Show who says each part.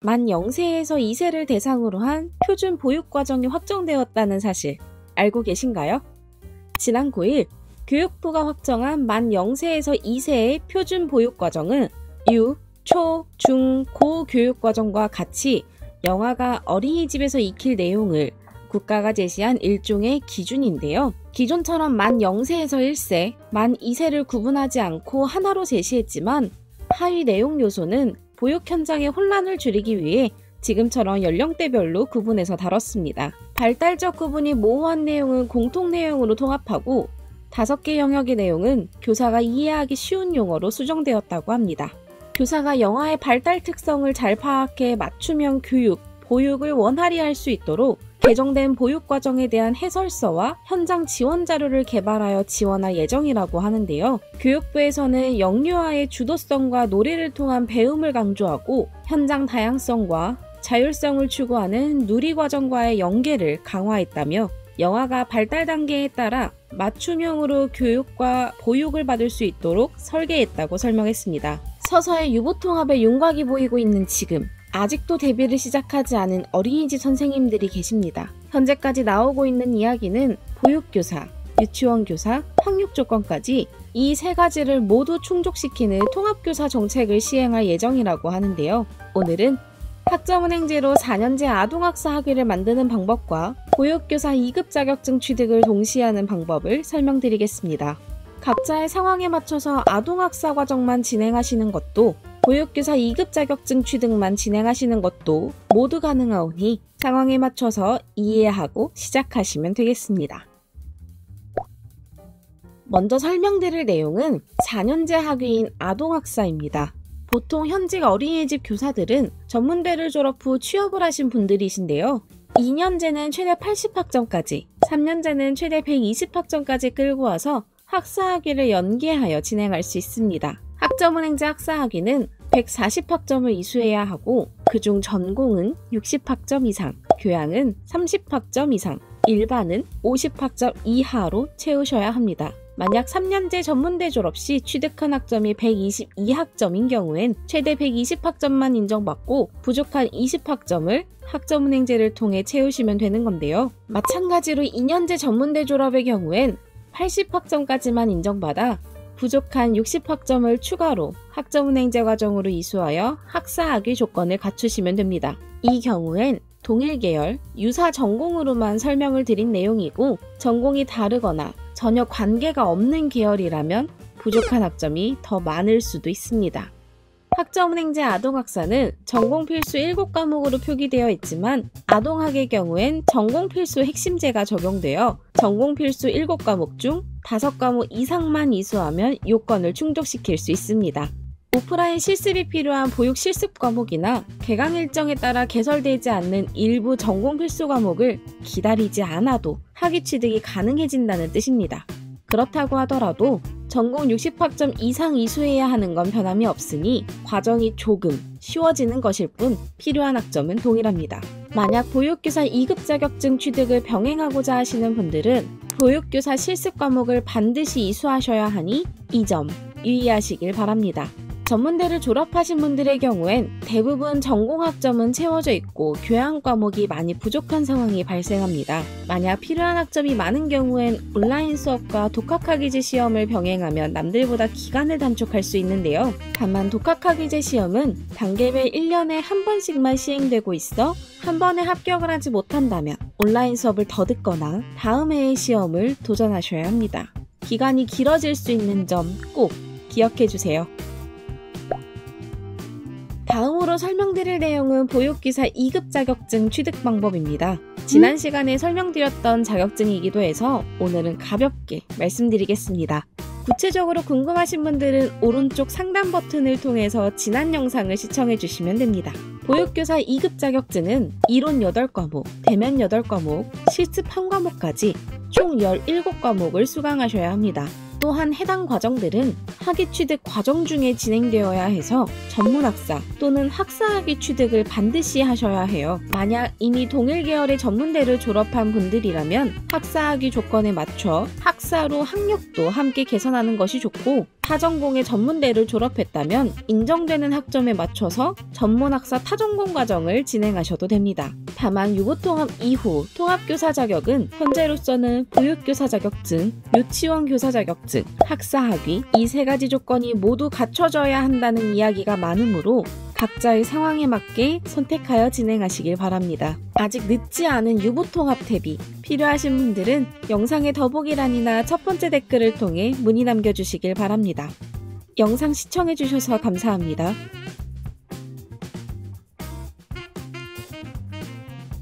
Speaker 1: 만 0세에서 2세를 대상으로 한 표준 보육과정이 확정되었다는 사실 알고 계신가요? 지난 9일 교육부가 확정한 만 0세에서 2세의 표준 보육과정은 유, 초, 중, 고 교육과정과 같이 영아가 어린이집에서 익힐 내용을 국가가 제시한 일종의 기준인데요. 기존처럼 만 0세에서 1세, 만 2세를 구분하지 않고 하나로 제시했지만 하위 내용 요소는 보육 현장의 혼란을 줄이기 위해 지금처럼 연령대별로 구분해서 다뤘습니다. 발달적 구분이 모호한 내용은 공통 내용으로 통합하고 5개 영역의 내용은 교사가 이해하기 쉬운 용어로 수정되었다고 합니다. 교사가 영아의 발달 특성을 잘 파악해 맞춤형 교육, 보육을 원활히 할 수 있도록 개정된 보육과정에 대한 해설서와 현장 지원 자료를 개발하여 지원할 예정이라고 하는데요. 교육부에서는 영유아의 주도성과 놀이를 통한 배움을 강조하고 현장 다양성과 자율성을 추구하는 누리과정과의 연계를 강화했다며 영아가 발달 단계에 따라 맞춤형으로 교육과 보육을 받을 수 있도록 설계했다고 설명했습니다. 서서히 유보통합의 윤곽이 보이고 있는 지금 아직도 대비를 시작하지 않은 어린이집 선생님들이 계십니다. 현재까지 나오고 있는 이야기는 보육교사, 유치원교사, 학력조건까지 이 3가지를 모두 충족시키는 통합교사 정책을 시행할 예정이라고 하는데요. 오늘은 학점은행제로 4년제 아동학사 학위를 만드는 방법과 보육교사 2급 자격증 취득을 동시에 하는 방법을 설명드리겠습니다. 각자의 상황에 맞춰서 아동학사 과정만 진행하시는 것도 보육교사 2급 자격증 취득만 진행하시는 것도 모두 가능하오니 상황에 맞춰서 이해하고 시작하시면 되겠습니다. 먼저 설명드릴 내용은 4년제 학위인 아동학사입니다. 보통 현직 어린이집 교사들은 전문대를 졸업 후 취업을 하신 분들이신데요. 2년제는 최대 80학점까지, 3년제는 최대 120학점까지 끌고 와서 학사학위를 연계하여 진행할 수 있습니다. 학점은행제 학사학위는 140학점을 이수해야 하고 그중 전공은 60학점 이상, 교양은 30학점 이상, 일반은 50학점 이하로 채우셔야 합니다. 만약 3년제 전문대 졸업 시 취득한 학점이 122학점인 경우엔 최대 120학점만 인정받고 부족한 20학점을 학점은행제를 통해 채우시면 되는 건데요. 마찬가지로 2년제 전문대 졸업의 경우엔 80학점까지만 인정받아 부족한 60학점을 추가로 학점은행제 과정으로 이수하여 학사학위 조건을 갖추시면 됩니다. 이 경우엔 동일 계열, 유사 전공으로만 설명을 드린 내용이고 전공이 다르거나 전혀 관계가 없는 계열이라면 부족한 학점이 더 많을 수도 있습니다. 학점은행제 아동학사는 전공 필수 7과목으로 표기되어 있지만 아동학의 경우엔 전공 필수 핵심제가 적용되어 전공 필수 7과목 중 5과목 이상만 이수하면 요건을 충족시킬 수 있습니다. 오프라인 실습이 필요한 보육 실습 과목이나 개강 일정에 따라 개설되지 않는 일부 전공 필수 과목을 기다리지 않아도 학위 취득이 가능해진다는 뜻입니다. 그렇다고 하더라도 전공 60학점 이상 이수해야 하는 건 변함이 없으니 과정이 조금 쉬워지는 것일 뿐 필요한 학점은 동일합니다. 만약 보육교사 2급 자격증 취득을 병행하고자 하시는 분들은 보육교사 실습 과목을 반드시 이수하셔야 하니 이 점 유의하시길 바랍니다. 전문대를 졸업하신 분들의 경우엔 대부분 전공 학점은 채워져 있고 교양 과목이 많이 부족한 상황이 발생합니다. 만약 필요한 학점이 많은 경우엔 온라인 수업과 독학학위제 시험을 병행하면 남들보다 기간을 단축할 수 있는데요. 다만 독학학위제 시험은 단계별 1년에 한 번씩만 시행되고 있어 한 번에 합격을 하지 못한다면 온라인 수업을 더 듣거나 다음 해의 시험을 도전하셔야 합니다. 기간이 길어질 수 있는 점 꼭 기억해주세요. 다음으로 설명드릴 내용은 보육교사 2급 자격증 취득 방법입니다. 지난 시간에 설명드렸던 자격증이기도 해서 오늘은 가볍게 말씀드리겠습니다. 구체적으로 궁금하신 분들은 오른쪽 상단 버튼을 통해서 지난 영상을 시청해 주시면 됩니다. 보육교사 2급 자격증은 이론 8과목, 대면 8과목, 실습 1과목까지 총 17과목을 수강하셔야 합니다. 또한 해당 과정들은 학위 취득 과정 중에 진행되어야 해서 전문학사 또는 학사학위 취득을 반드시 하셔야 해요. 만약 이미 동일 계열의 전문대를 졸업한 분들이라면 학사학위 조건에 맞춰 학사로 학력도 함께 개선하는 것이 좋고 타전공의 전문대를 졸업했다면 인정되는 학점에 맞춰서 전문학사 타전공 과정을 진행하셔도 됩니다. 다만 유보통합 이후 통합교사 자격은 현재로서는 보육교사 자격증, 유치원 교사 자격증, 학사학위 이 세 가지 조건이 모두 갖춰져야 한다는 이야기가 많으므로 각자의 상황에 맞게 선택하여 진행하시길 바랍니다. 아직 늦지 않은 유보통합 대비 필요하신 분들은 영상의 더보기란이나 첫 번째 댓글을 통해 문의 남겨주시길 바랍니다. 영상 시청해주셔서 감사합니다.